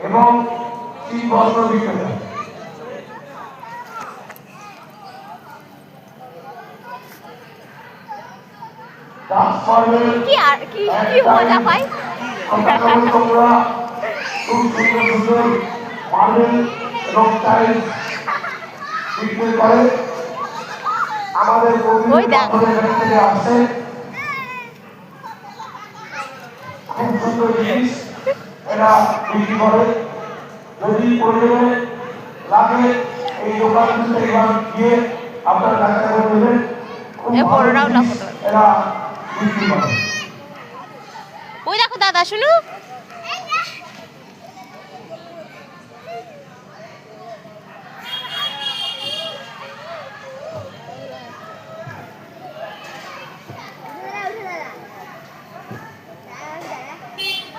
এবং বস্ত্র বিক্রেতা কি মজা পাই আমাদের আসছে খুব সুন্দর জিনিস এরা বিক্রি করে। যদি প্রয়োজনে লাগে এই দোকানগুলোতে এবার গিয়ে আপনার টাকা করে দেবেন। এরা বিক্রি করে। ওই দেখো দাদা শুনু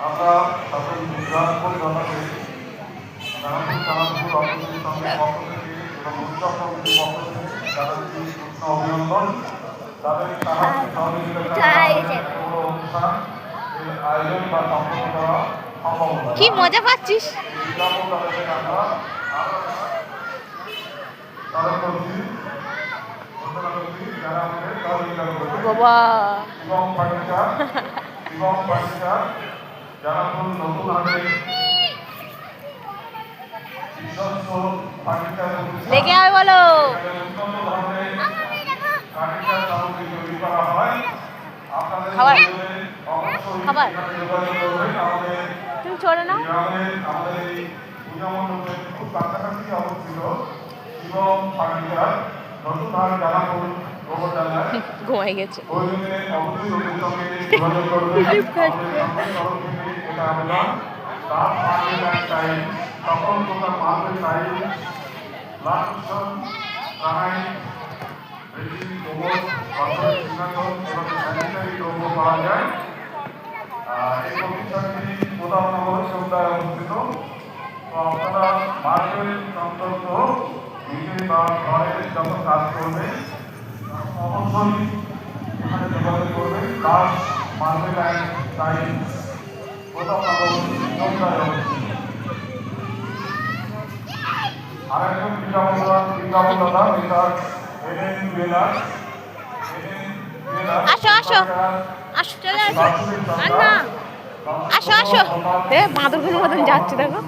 আমরা সকল বিজ্ঞাপন জানাতে জানাপুর অফিসের সঙ্গে পক্ষ থেকে এবং উৎসব কমিটির পক্ষ থেকে তাদেরকে অভিনন্দন। তাদের অনুষ্ঠান আয়োজন বা সম্পন্ন করা সম্ভব। কি মজা পাচ্ছিস বাবা এবং ফার্নিচার জানাপুর নতুন হাটে লেগে আয় বলো খাবার খাবার তুমি চলে নাও খুব কাছাকাছি অবস্থিত এবং ফার্নিচার নতুন হাট জানাপুর ঘুমাই গেছে সকল প্রকার মার্বেল টাইল লাক্সন গ্রানাইট রেজিন গোবর পাথরের সিমেন্ট এবং স্যানিটারি দ্রব্য পাওয়া যায়। এই প্রতিষ্ঠানটি প্রধাননগর সন্ধ্যায় অবস্থিত। তো আপনারা মার্বেল সংক্রান্ত নিজে বা ঘরের যত কাজ করবে অবশ্যই এখানে যোগাযোগ করবেন। কাজ মার্বেল অ্যান্ড টাইলস প্রধাননগর সন্ধ্যায় অবস্থিত। আরেকজন বিজ্ঞাপন দাদা মিস্টার এনএন জুয়েলার। আসো আসো আসো চলে আসো না আসো আসো বাঁদরগুলোর মতন যাচ্ছে দেখো।